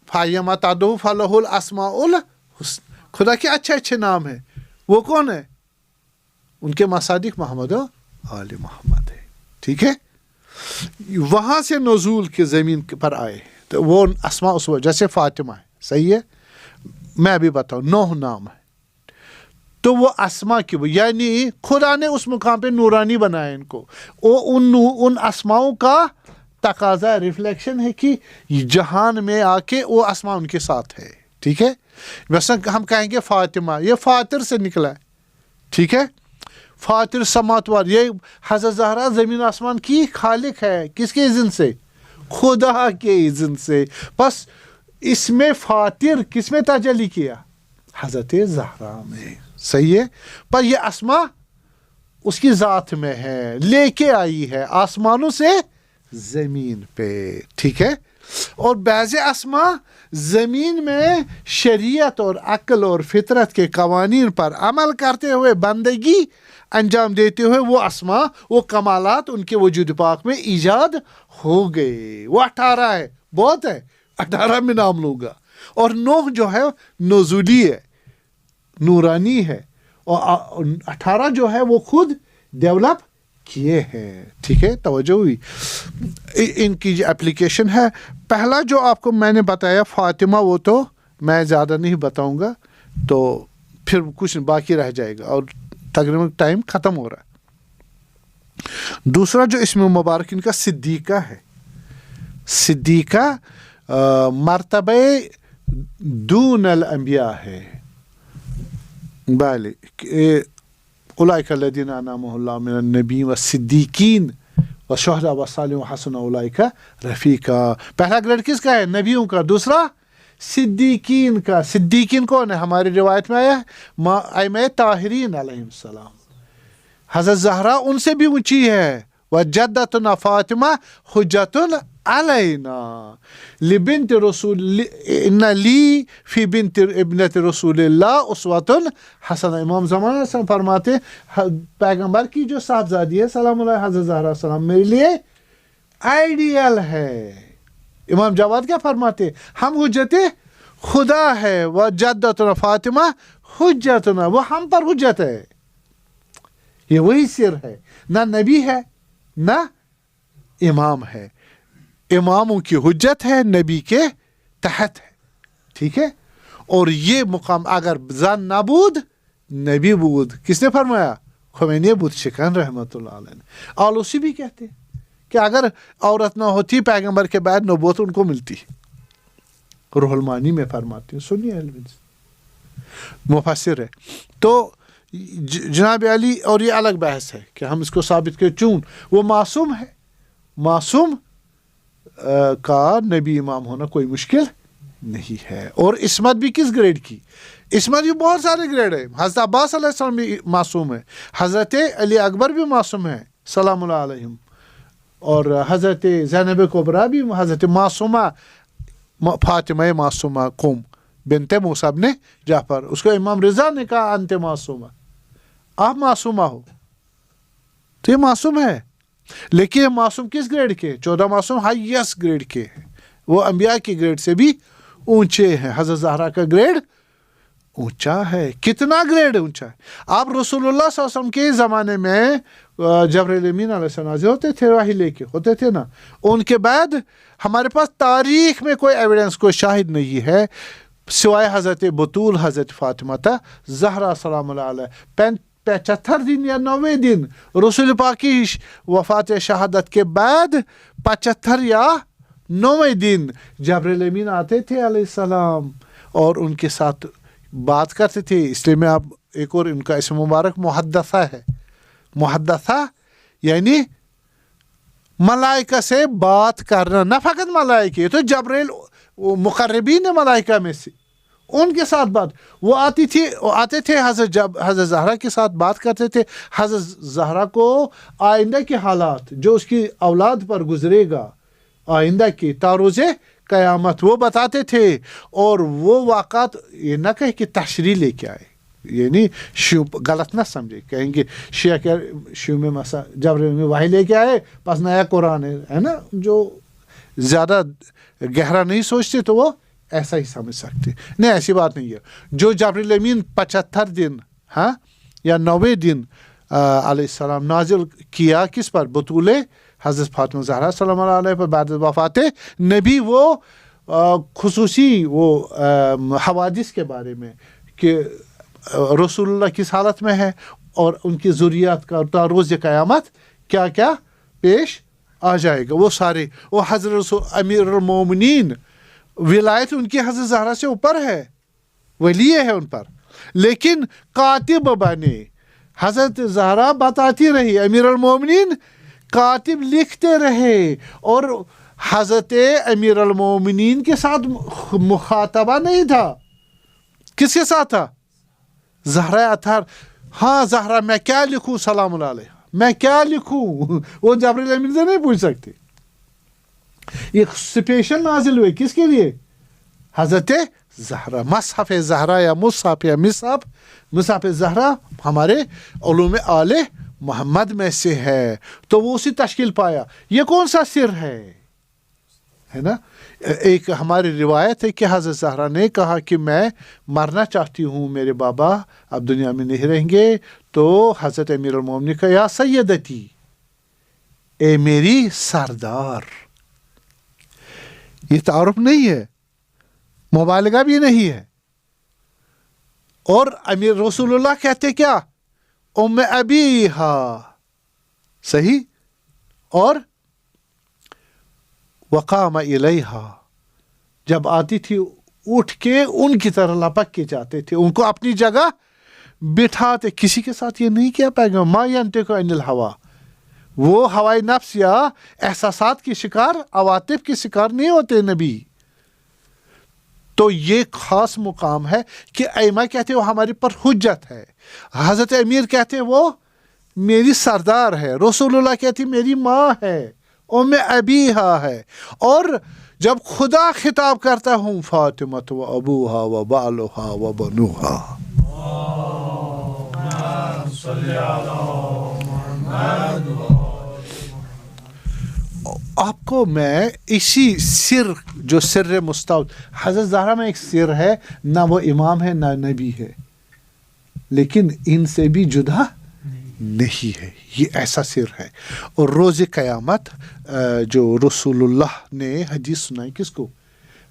فَيَمَا تَدْعُوا فَلَهُ الْأَسْمَاءُ الْحُسْنَى. خدا کے اچھے اچھے نام ہیں. وہ کون ہے؟ ان کے مصادق محمد و آل محمد ہے. ٹھیک ہے. وہاں سے نزول کے زمین پر آئے تو وہ اسماء اس وجہ سے فاطمہ ہے. صحیح ہے. میں ابھی بتاؤں 9 نام ہے تو وہ اسماء کی، یعنی خدا نے اس مقام پہ نورانی بنایا ان کو. ان اسماؤں کا تقاضا ریفلیکشن ہے کہ جہان میں آ کے وہ اسماء ان کے ساتھ ہے. ٹھیک ہے. مثلا ہم کہیں گے فاطمہ، یہ فاطر سے نکلا ہے. ٹھیک ہے. فاطر سماوات والارض، یہ حضرت زہرا زمین آسمان کی خالق ہے. کس کے اذن سے؟ خدا کے اذن سے. بس اس میں فاطر کس میں تجلی کیا؟ حضرت زہرا میں. صحیح ہے. پر یہ اسما اس کی ذات میں ہے، لے کے آئی ہے آسمانوں سے زمین پہ. ٹھیک ہے. اور بعض اسما زمین میں شریعت اور عقل اور فطرت کے قوانین پر عمل کرتے ہوئے بندگی انجام دیتے ہوئے وہ اسما، وہ کمالات ان کے وجود پاک میں ایجاد ہو گئے. وہ 18 ہے، بہت ہے. 18 میں نام لوں گا. اور 9 جو ہے نزولی ہے، نورانی ہے. اور 18 جو ہے وہ خود ڈیولپ کیے ہیں. ٹھیک ہے. توجہ ہوئی. ان کی جو اپلیکیشن ہے، پہلا جو آپ کو میں نے بتایا فاطمہ، وہ تو میں زیادہ نہیں بتاؤں گا تو پھر کچھ باقی رہ جائے گا اور تقریباً ٹائم ختم ہو رہا ہے. دوسرا جو اسم مبارک ان کا صدیقہ ہے، صدیقہ مرتبہ دون الانبیاء ہے. بله اولئک الذین انعم اللہ من النبیین والصدیقین والشہداء والصالحین وحسن اولئک رفیقا. پہلا گریڈ کس کا ہے؟ نبیوں کا. دوسرا صدیقین کا. صدیقین کون ہے؟ ہماری روایت میں آیا ہے ائمہ طاہرین علیہ السلام. حضرت زہرا ان سے بھی اونچی ہے. وجدتنا فاطمہ حجت علینا لبنت رسول ان لی فی بنت ابنت رسول اللہ اسوۃ حسنہ. امام زمان علیہ السلام فرماتے ہیں پیغمبر کی جو صاحبزادی ہے سلام اللہ حضرت زہرا السلام میرے لیے آئیڈیل ہے. امام جواد کیا فرماتے ہیں؟ ہم حجت خدا ہے. وجدتنا فاطمہ حجتنا، وہ ہم پر حجت ہے. یہ وہی سر ہے، نہ نبی ہے نہ امام ہے. اماموں کی حجت ہے، نبی کے تحت ہے. ٹھیک ہے. اور یہ مقام اگر زن نہ بود نبی بود. کس نے فرمایا؟ خمینی بود شکن رحمۃ اللہ علیہ نے. آلوسی بھی کہتے ہیں کہ اگر عورت نہ ہوتی پیغمبر کے بعد نبوت ان کو ملتی. روح المانی میں فرماتے ہیں، سنیے مفسر ہے. تو جناب علی، اور یہ الگ بحث ہے کہ ہم اس کو ثابت کریں. چون وہ معصوم ہے، معصوم کا نبی امام ہونا کوئی مشکل نہیں ہے. اور عصمت بھی کس گریڈ کی؟ عصمت بھی بہت سارے گریڈ ہے. حضرت عباس علیہ السلام بھی معصوم ہے، حضرت علی اکبر بھی معصوم ہے سلام اللہ علیہم، اور حضرت زینب کبریٰ بھی، حضرت معصومہ فاطمہ معصومہ قم بنت موسیٰ ابن جعفر، اس کو امام رضا نے کہا انت معصومہ، آپ معصومہ ہو. تو یہ معصوم ہے، لیکن یہ معصوم کس گریڈ کے؟ 14 معصوم ہائیسٹ گریڈ کے ہیں. وہ انبیاء کی گریڈ سے بھی اونچے ہیں. حضرت زہرا کا گریڈ اونچا ہے. کتنا گریڈ اونچا ہے؟ آپ رسول اللہ صلی اللہ علیہ وسلم کے زمانے میں جبرائیل امین علیہ السلام نازل ہوتے تھے، وحی لے کے ہوتے تھے نا. ان کے بعد ہمارے پاس تاریخ میں کوئی ایویڈنس، کوئی شاہد نہیں ہے سوائے حضرت بطول حضرت فاطمہ زہرا سلام اللہ علیہ. 75 دن یا 90 دن رسول پاک کی وفات شہادت کے بعد 75 یا 90 دن جبرائیل امین آتے تھے علیہ السلام اور ان کے ساتھ بات کرتے تھے. اس لیے میں آپ ایک اور ان کا اسم مبارک محدثہ ہے. محدثہ یعنی ملائکہ سے بات کرنا، نہ فقط ملائکہ، تو جبرائیل مقربین ملائکہ میں سے ان کے ساتھ بات. وہ آتے تھے حضرت زہرا کے ساتھ بات کرتے تھے. حضرت زہرا کو آئندہ کے حالات جو اس کی اولاد پر گزرے گا، آئندہ کی تاروز قیامت، وہ بتاتے تھے. اور وہ واقعات یہ نہ کہے کہ تشریح لے کے آئے، یعنی شیو غلط نہ سمجھے، کہیں گے شیعہ کے شیو میں جبرائیل میں وحی لے کے آئے پس نیا قرآن ہے نا. جو زیادہ گہرا نہیں سوچتے تو وہ ایسا ہی سمجھ سکتے. نہیں، ایسی بات نہیں ہے. جو جبرائیل امین 75 دن یا 90 دن علیہ السلام نازل کیا کس پر؟ بطول حضرت فاطمہ زہرا سلام اللہ علیہ پر بعد وفات نبی. وہ خصوصی وہ حوادث کے بارے میں کہ رسول اللہ کس حالت میں ہے اور ان کی ذریات کا تا روز قیامت کیا کیا پیش آ جائے گا، وہ سارے. وہ حضرت رسول امیر المومنین ولایت ان کی حضرت زہرا سے اوپر ہے، ولی ہے ان پر، لیکن کاتب بنے. حضرت زہرا بتاتی رہی، امیر المومنین کاتب لکھتے رہے. اور حضرت امیر المومنین کے ساتھ مخاطبہ نہیں تھا. کس کے ساتھ تھا؟ زہرا اطہر. ہاں زہرا میں کیا لکھوں سلام اللہ علیہ، میں کیا لکھوں؟ وہ جبرائیل امین سے نہیں پوچھ سکتے. یہ اسپیشل نازل ہوئے کس کے لیے؟ حضرت زہرا. مصحف زہرا یا مصحف یا مصحف زہرا ہمارے علوم آل محمد میں سے ہے، تو وہ اسی تشکیل پایا. یہ کون سا سر ہے نا؟ ایک ہماری روایت ہے کہ حضرت زہرا نے کہا کہ میں مرنا چاہتی ہوں، میرے بابا اب دنیا میں نہیں رہیں گے. تو حضرت امیر المومنین نے کہا یا سیدتی، اے میری سردار. یہ تعارف نہیں ہے، مبالغہ بھی نہیں ہے. اور امیر رسول اللہ کہتے کیا؟ ام ابیہا، صحیح. اور وقام الیہا، جب آتی تھی اٹھ کے ان کی طرح لپک کے جاتے تھے، ان کو اپنی جگہ بٹھاتے. کسی کے ساتھ یہ نہیں کیا پیغام ما ینطق عن الہوا، وہ ہوائے نفس یا احساسات کی شکار، عواطف کی شکار نہیں ہوتے نبی. تو یہ خاص مقام ہے کہ ائمہ کہتے ہیں وہ ہمارے پر حجت ہے، حضرت امیر کہتے ہیں وہ میری سردار ہے، رسول اللہ کہتی میری ماں ہے، ام ابیہا ہے. اور جب خدا خطاب کرتا ہوں فاطمہ و ابوہا و بالوہا و بنوہا، آپ کو میں اسی سر جو سر مستعود، حضرت زہرا میں ایک سر ہے، نہ وہ امام ہے نہ نبی ہے، لیکن ان سے بھی جدا نہیں ہے، یہ ایسا سر ہے. اور روز قیامت جو رسول اللہ نے حدیث سنائی کس کو؟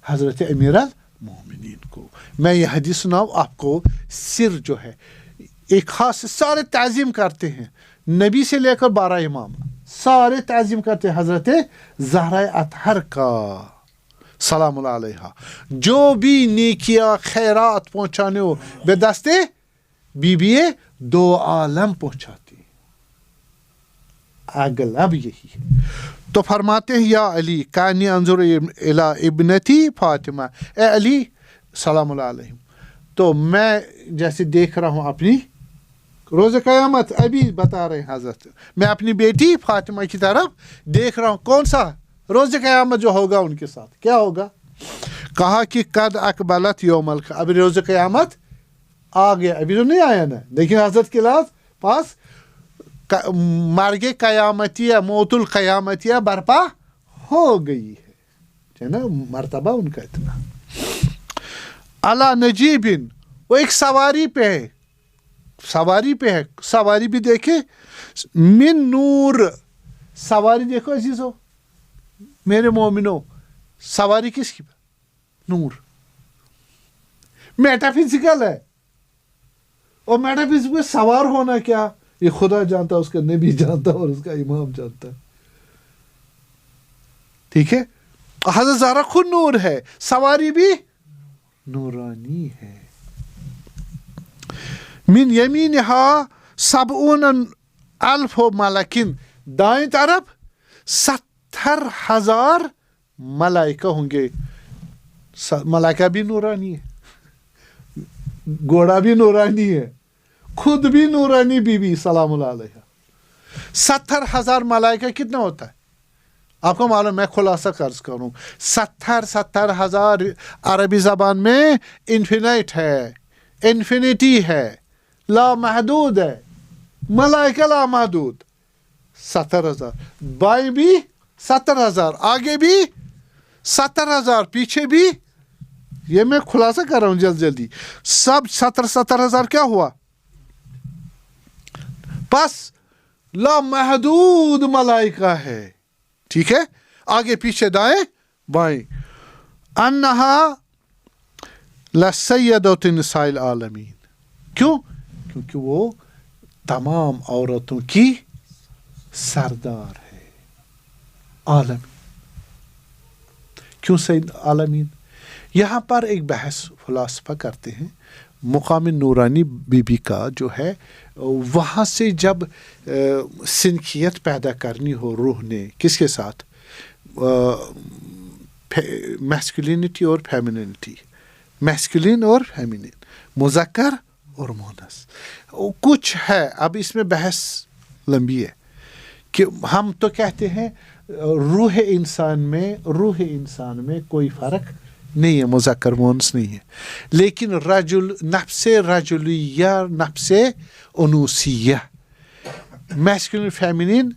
حضرت امیر المومنین کو. میں یہ حدیث سناؤں آپ کو، سر جو ہے ایک خاص، سارے تعظیم کرتے ہیں، نبی سے لے کر 12 امام سارے تعظیم کرتے ہیں حضرت زہرا اطہر کا سلام اللہ علیہا. جو بھی نیکیاں خیرات پہنچانے ہو بے دستے بی بی دو عالم پہنچاتی، اغلب یہی ہے. تو فرماتے ہیں یا علی کانی انظر الی ابنتی فاطمہ، اے علی سلام اللہ علیہ، تو میں جیسے دیکھ رہا ہوں اپنی روز قیامت، ابھی بتا رہے ہیں حضرت، میں اپنی بیٹی فاطمہ کی طرف دیکھ رہا ہوں. کون سا روز قیامت جو ہوگا ان کے ساتھ کیا ہوگا؟ کہا کہ قد اقبلت یوم اب روز قیامت آ گیا، ابھی تو نہیں آیا نا، لیکن حضرت کے پاس مرگ قیامتیہ، موت القیامتیہ برپا ہو گئی ہے نا، مرتبہ ان کا اتنا. علی نجیبن، وہ ایک سواری پہ ہے، سواری بھی دیکھے، من نور، سواری دیکھو عزیزو میرے مومنو، سواری کس کی؟ نور. میٹا فزیکل ہے، اور میٹا فزیکل سوار ہونا کیا یہ خدا جانتا، اس کا نبی جانتا اور اس کا امام جانتا. ٹھیک ہے، حضرت زہرا خود نور ہے، سواری بھی نورانی ہے. من یمینہا 70,000 ملکن، دائیں طرف 70,000 ملائکہ ہوں گے. ملائکہ بھی نورانی ہے، گھوڑا بھی نورانی ہے، خود بھی نورانی بی بی سلام اللہ علیہ. 70,000 ملائکہ کتنا ہوتا ہے آپ کو معلوم؟ میں خلاصہ قرض کروں، 70,000 عربی زبان میں انفینائٹ ہے، انفینیٹی ہے، لا محدود ہے، ملائکہ لا محدود. 70,000 بائیں بھی 70,000، آگے بھی 70,000، پیچھے بھی. یہ میں خلاصہ کر رہا ہوں جلدی. سب 70,000 کیا ہوا؟ بس لا محدود ملائکہ ہے. ٹھیک ہے، آگے پیچھے دائیں بائیں. انہا لسیدۃ نساء العالمین، کیوں؟ کیونکہ وہ تمام عورتوں کی سردار ہے، عالمین. کیوں سید عالمین؟ یہاں پر ایک بحث فلاسفہ کرتے ہیں، مقام نورانی بی بی کا جو ہے، وہاں سے جب سنکھیت پیدا کرنی ہو روح نے، کس کے ساتھ؟ میسکولینٹی اور فیمینینٹی، میسکولین اور فیمینین، مذکر اور مونس. کچھ ہے، اب اس میں بحث لمبی ہے کہ ہم تو کہتے ہیں روح انسان میں کوئی فرق نہیں ہے، مذکر مونس نہیں ہے، لیکن نفس رجلیہ، نفس انوثیہ، میسکولین فیمینین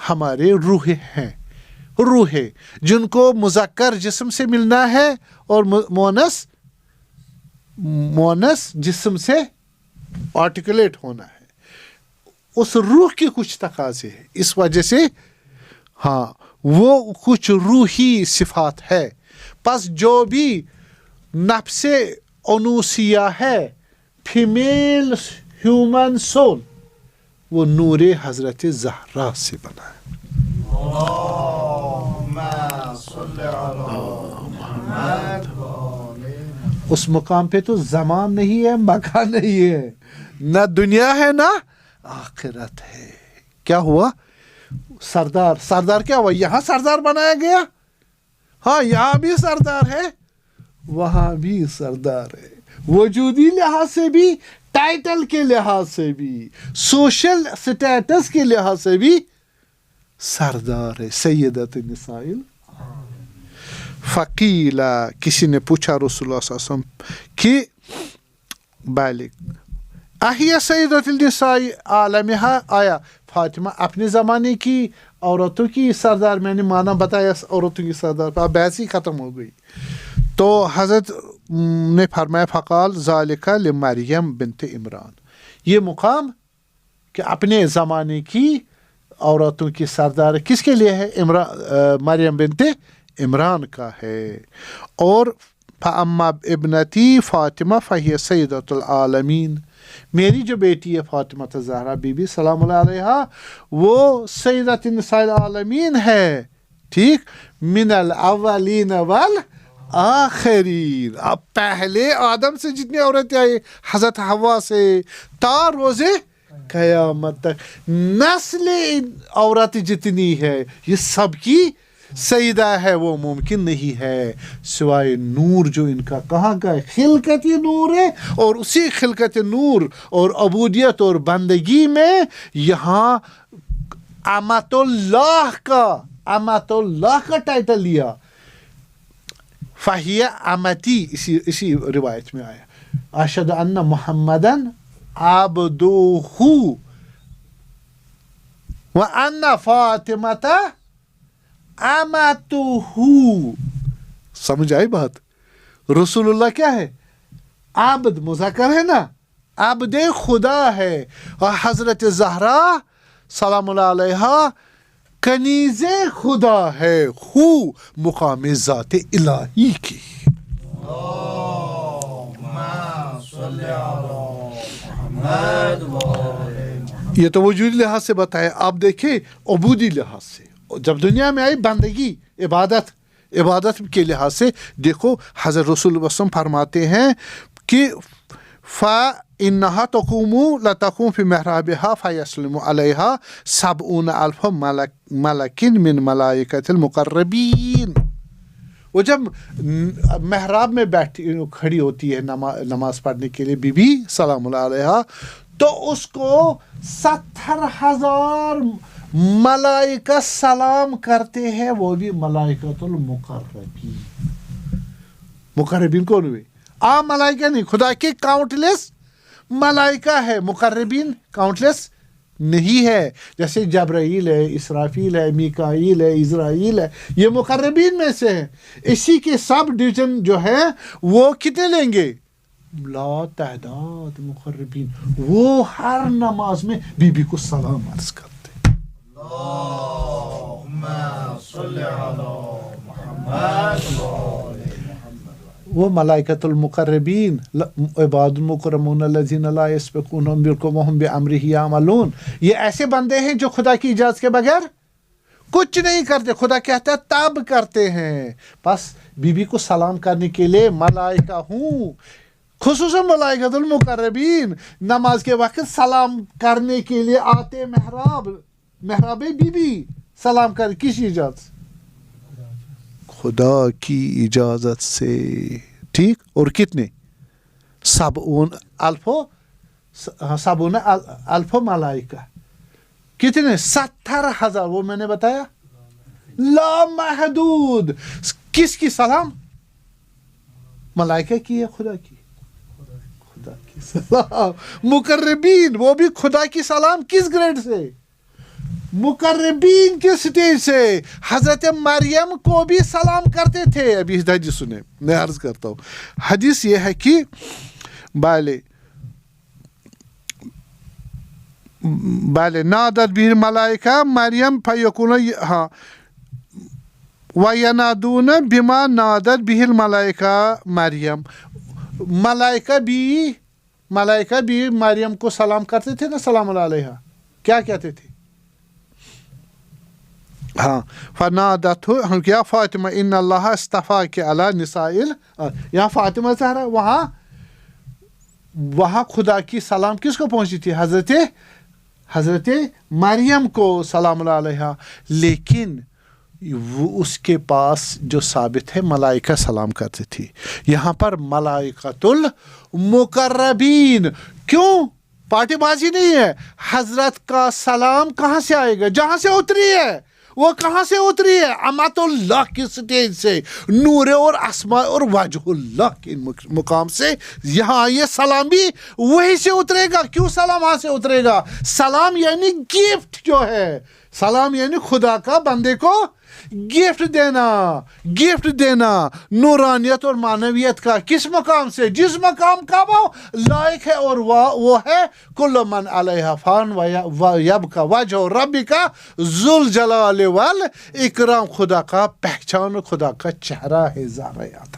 ہمارے روح ہیں، روح جن کو مذکر جسم سے ملنا ہے اور مونس جسم سے آرٹیکولیٹ ہونا ہے. اس روح کی کچھ تقاضے ہیں، اس وجہ سے ہاں وہ کچھ روحی صفات ہے. پس جو بھی نفس انوثیہ ہے، فیمیل ہیومن سول، وہ نور حضرت زہرا سے بنا ہے. اس مقام پہ تو زمان نہیں ہے، مکان نہیں ہے، نہ دنیا ہے نہ آخرت ہے. کیا ہوا؟ سردار کیا ہوا؟ یہاں سردار بنایا گیا، ہاں یہاں بھی سردار ہے، وہاں بھی سردار ہے، وجودی لحاظ سے بھی، ٹائٹل کے لحاظ سے بھی، سوشل سٹیٹس کے لحاظ سے بھی سردار ہے. سیدت النساء. فقیلا، کسی نے پوچھا رسول اللہ صلی اللہ علیہ وسلم کہ بالغ احیا سیدت النساء عالمہا، آیا فاطمہ اپنے زمانے کی عورتوں کی سردار؟ میں نے مانا بتایا عورتوں کی سردار، اب بحث ہی ختم ہو گئی. تو حضرت نے فرمایا فقال ذالک لمریم بنت عمران، یہ مقام کہ اپنے زمانے کی عورتوں کی سردار کس کے لیے ہے؟ مریم بنت عمران کا ہے. اور فاما ابنتی فاطمہ فہی سیدۃ العالمین، میری جو بیٹی ہے فاطمہ زہرا بی بی سلام اللہ علیہا، وہ سیدۃ النساء العالمین ہے. ٹھیک، من الاولین والآخرین. اب پہلے آدم سے جتنی عورتیں آئی، حضرت حوا سے تا روزے قیامت تک، نسل عورت جتنی ہے یہ سب کی سیدہ ہے. وہ ممکن نہیں ہے سوائے نور جو ان کا کہاں کا ہے، خلقت نور ہے. اور اسی خلقت نور اور عبودیت اور بندگی میں یہاں امت اللہ کا ٹائٹل لیا. فہیہ امتی، اسی روایت میں آیا اشہد ان محمدن عبدہ وان فاطمۃ امتہ. سمجھ آئی بات؟ رسول اللہ کیا ہے؟ عبد مذکر ہے نا، عبد خدا ہے. اور حضرت زہرا سلام اللہ علیہا کنیز خدا ہے، خو مقام ذات الہی کی. یہ تو وجودی لحاظ سے بتایا. آپ دیکھیں عبودی لحاظ سے جب دنیا میں آئی بندگی عبادت کے لحاظ سے دیکھو، حضرت رسول اللہ وسلم فرماتے ہیں کہ فَإِنَّهَا تَقُومُ لَتَقُومُ فِي مِحْرَابِهَا فَيَسْلِمُ عَلَيْهَا 70,000 مَلَكٍ مِّن مَلَائِكَةِ الْمُقَرَّبِينَ. وہ جب محراب میں کھڑی ہوتی ہے نماز پڑھنے کے لیے بی بی سلام اللہ علیہا، تو اس کو 70,000 ملائکہ سلام کرتے ہیں، وہ بھی ملائکۃ المقربین. مقربین کون ہوئے؟ عام ملائکہ نہیں، خدا کے کاؤنٹ لیس ملائکہ ہے. مقربین کاؤنٹ لیس نہیں ہے، جیسے جبرائیل ہے، اسرافیل ہے، میکائیل ہے، اسرائیل ہے، یہ مقربین میں سے ہیں. اسی کے سب ڈویژن جو ہے وہ کتنے لیں گے؟ لا تعداد مقربین. وہ ہر نماز میں بی بی کو سلام عرض کرتے. اللہم صلی علی محمد. وہ ملائکۃ المقربین عباد المکرمون الذین لا یسبقونہم بالقول وہم بامرہ یعملون. یہ ایسے بندے ہیں جو خدا کی اجازت کے بغیر کچھ نہیں کرتے، خدا کہتا ہے تب کرتے ہیں. بس بی بی کو سلام کرنے کے لیے ملائکہ ہوں، خصوصاً ملائکۃ المقربین نماز کے وقت سلام کرنے کے لیے آتے. محراب بی بی سلام کر کس اجازت سے؟ خدا کی اجازت سے. ٹھیک. اور کتنے؟ 70,000 ملائکہ. کتنے؟ 70,000. وہ میں نے بتایا لامحدود. کس کی سلام؟ ملائکہ کی ہے خدا کی؟ خدا کی سلام. مقربین وہ بھی خدا کی سلام کس گریڈ سے؟ مقربین کے سٹیج سے. حضرت مریم کو بھی سلام کرتے تھے. ابھی حدیث سنیں، میں عرض کرتا ہوں. حدیث یہ ہے کہ نادت به ملائکہ مریم فیقولون ہاں وینادون بما نادت به الملائکہ مریم. ملائکہ بھی مریم کو سلام کرتے تھے نا، سلام علیہ. کیا کہتے تھے؟ ہاں فنادتہ یا فاطمہ ان اللہ اصطفاک علی نساء یہاں فاطمہ زہرا وہاں خدا کی سلام کس کو پہنچی تھی؟ حضرت مریم کو سلام اللہ علیہ، لیکن وہ اس کے پاس جو ثابت ہے ملائکہ سلام کرتی تھی. یہاں پر ملائکۃ المقربین. کیوں؟ پارٹی بازی نہیں ہے. حضرت کا سلام کہاں سے آئے گا؟ جہاں سے اتری ہے. وہ کہاں سے اتری ہے؟ امت اللہ کی سٹیج سے، نور اور اسماء اور وجہ اللہ کے مقام سے یہاں یہ سلام بھی وہی سے اترے گا. کیوں سلام وہاں سے اترے گا؟ سلام یعنی گفٹ جو ہے، سلام یعنی خدا کا بندے کو گفٹ دینا نورانیت اور معنویت کا. کس مقام سے؟ جس مقام کا وہ لائق ہے، اور وہ ہے کل من علیہ فان ویبقی وجہ ربک ذو الجلال والاکرام. خدا کا پہچان، خدا کا چہرہ ہے ذرا یاد.